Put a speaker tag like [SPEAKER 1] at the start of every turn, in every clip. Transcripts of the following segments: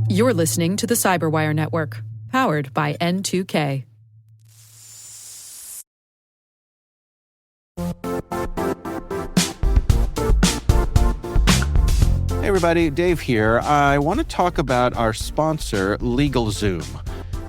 [SPEAKER 1] You're listening to the Cyberwire Network, powered by N2K.
[SPEAKER 2] Hey everybody, Dave here. I want to talk about our sponsor, LegalZoom.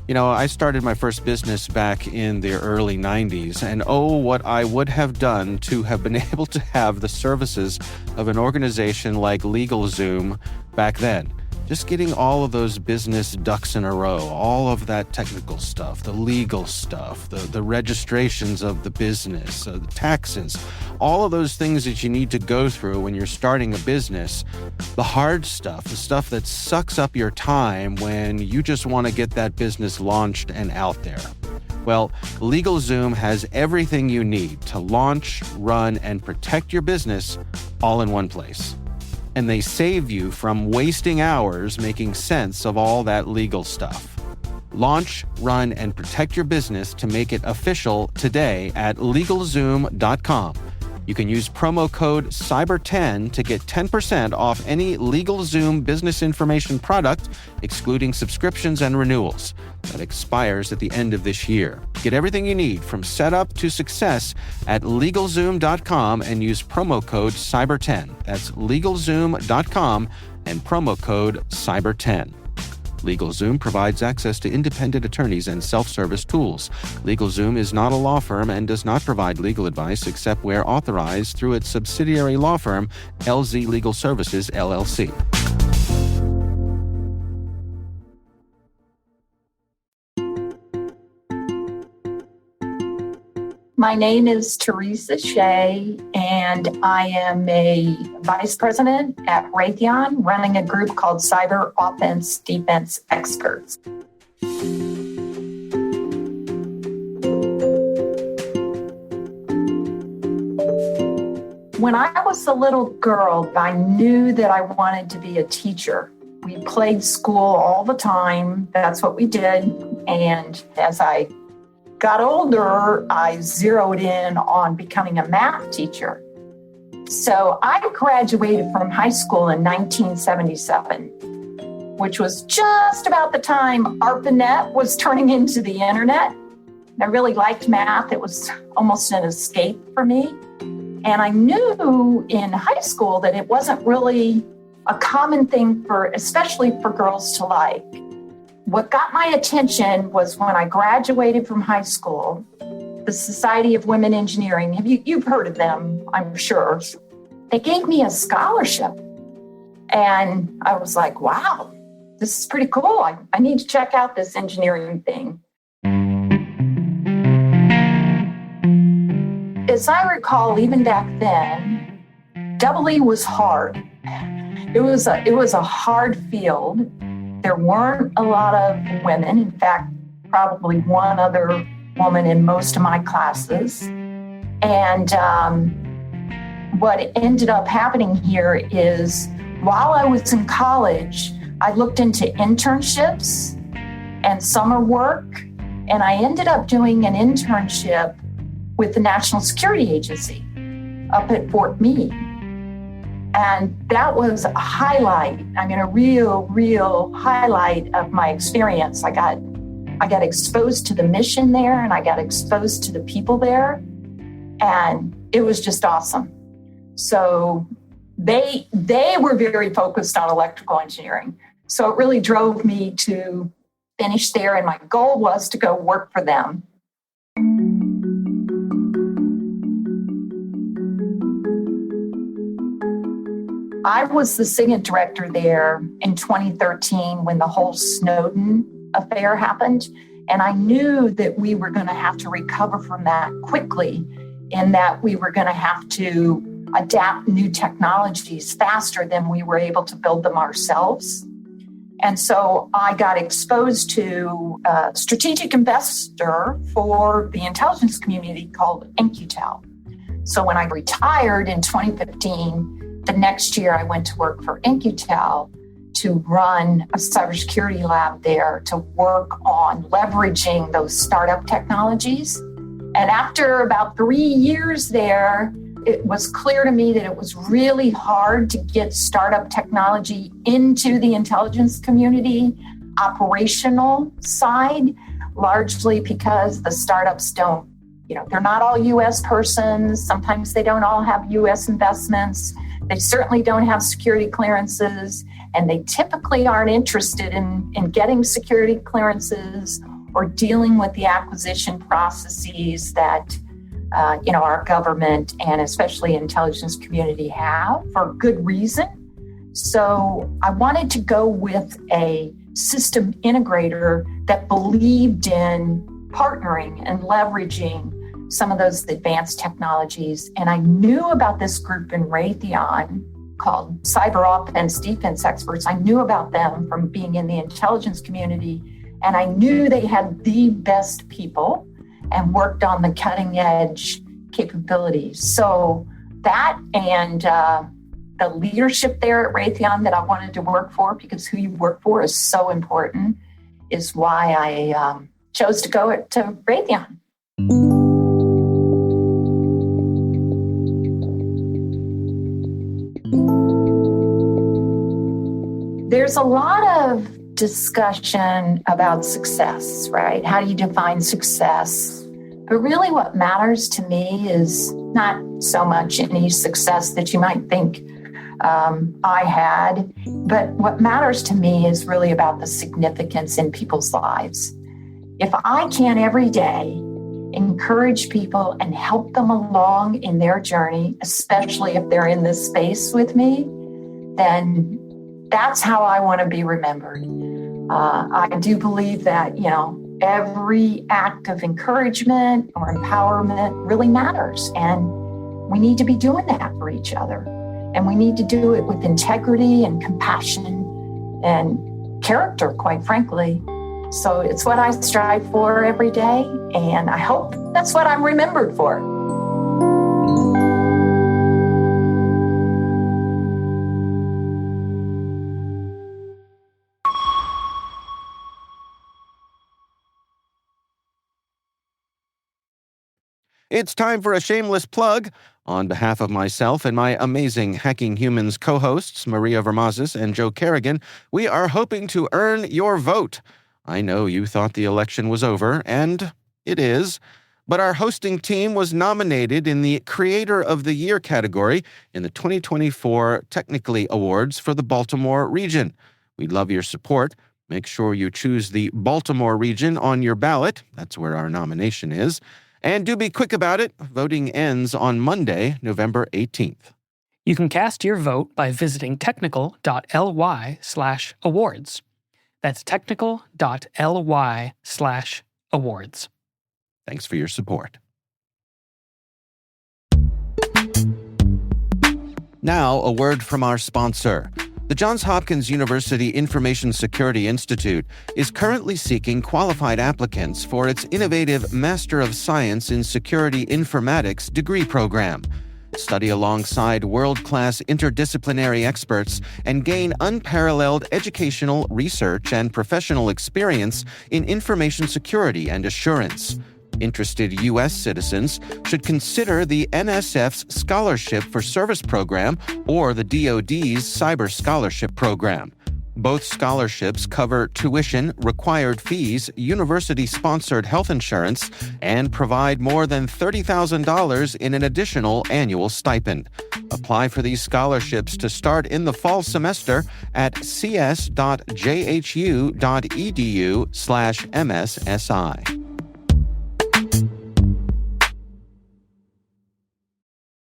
[SPEAKER 2] You know, I started my first business back in the early 90s, and what I would have done to have been able to have the services of an organization like LegalZoom back then. Just getting all of those business ducks in a row, all of that technical stuff, the legal stuff, the registrations of the business, the taxes, all of those things that you need to go through when you're starting a business, the hard stuff, the stuff that sucks up your time when you just want to get that business launched and out there. Well, LegalZoom has everything you need to launch, run, and protect your business all in one place. And they save you from wasting hours making sense of all that legal stuff. Launch, run, and protect your business to make it official today at LegalZoom.com. You can use promo code CYBER10 to get 10% off any LegalZoom business information product, excluding subscriptions and renewals. That expires at the end of this year. Get everything you need from setup to success at LegalZoom.com and use promo code CYBER10. That's LegalZoom.com and promo code CYBER10. LegalZoom provides access to independent attorneys and self-service tools. LegalZoom is not a law firm and does not provide legal advice except where authorized through its subsidiary law firm, LZ Legal Services, LLC.
[SPEAKER 3] My name is Teresa Shea, and I am a vice president at Raytheon, running a group called Cyber Offense Defense Experts. When I was a little girl, I knew that I wanted to be a teacher. We played school all the time. That's what we did. And as I got older, I zeroed in on becoming a math teacher. So I graduated from high school in 1977, which was just about the time ARPANET was turning into the internet. I really liked math. It was almost an escape for me. And I knew in high school that it wasn't really a common thing especially for girls to like. What got my attention was when I graduated from high school, the Society of Women Engineering, you've heard of them, I'm sure. They gave me a scholarship. And I was like, wow, this is pretty cool. I need to check out this engineering thing. As I recall, even back then, EE was hard. It was a hard field. There weren't a lot of women. In fact, probably one other woman in most of my classes. And what ended up happening here is while I was in college, I looked into internships and summer work, and I ended up doing an internship with the National Security Agency up at Fort Meade. And that was a highlight. I mean, a real highlight of my experience. I got exposed to the mission there, and I got exposed to the people there, and it was just awesome. So they were very focused on electrical engineering. So it really drove me to finish there, and my goal was to go work for them. I was the SIGINT director there in 2013 when the whole Snowden affair happened. And I knew that we were going to have to recover from that quickly, in that we were going to have to adapt new technologies faster than we were able to build them ourselves. And so I got exposed to a strategic investor for the intelligence community called In-Q-Tel. So when I retired in 2015, the next year, I went to work for In-Q-Tel to run a cybersecurity lab there to work on leveraging those startup technologies. And after about 3 years there, it was clear to me that it was really hard to get startup technology into the intelligence community operational side, largely because the startups don't, they're not all U.S. persons. Sometimes they don't all have U.S. investments. They certainly don't have security clearances, and they typically aren't interested in getting security clearances or dealing with the acquisition processes that our government and especially intelligence community have for good reason. So I wanted to go with a system integrator that believed in partnering and leveraging some of those advanced technologies. And I knew about this group in Raytheon called Cyber Offense Defense Experts. I knew about them from being in the intelligence community, and I knew they had the best people and worked on the cutting edge capabilities. So that and the leadership there at Raytheon that I wanted to work for, because who you work for is so important, is why I chose to go to Raytheon. There's a lot of discussion about success, right? How do you define success? But really what matters to me is not so much any success that you might think I had, but what matters to me is really about the significance in people's lives. If I can every day encourage people and help them along in their journey, especially if they're in this space with me, then that's how I want to be remembered. I do believe that, every act of encouragement or empowerment really matters. And we need to be doing that for each other. And we need to do it with integrity and compassion and character, quite frankly. So it's what I strive for every day. And I hope that's what I'm remembered for.
[SPEAKER 2] It's time for a shameless plug. On behalf of myself and my amazing Hacking Humans co-hosts, Maria Vermazis and Joe Kerrigan, we are hoping to earn your vote. I know you thought the election was over, and it is, but our hosting team was nominated in the Creator of the Year category in the 2024 Technically Awards for the Baltimore region. We'd love your support. Make sure you choose the Baltimore region on your ballot. That's where our nomination is. And do be quick about it. Voting ends on Monday, November 18th.
[SPEAKER 4] You can cast your vote by visiting technical.ly/awards. That's technical.ly/awards.
[SPEAKER 2] Thanks for your support. Now, a word from our sponsor. The Johns Hopkins University Information Security Institute is currently seeking qualified applicants for its innovative Master of Science in Security Informatics degree program. Study alongside world-class interdisciplinary experts and gain unparalleled educational, research, and professional experience in information security and assurance. Interested U.S. citizens should consider the NSF's Scholarship for Service Program or the DoD's Cyber Scholarship Program. Both scholarships cover tuition, required fees, university-sponsored health insurance, and provide more than $30,000 in an additional annual stipend. Apply for these scholarships to start in the fall semester at cs.jhu.edu/MSSI.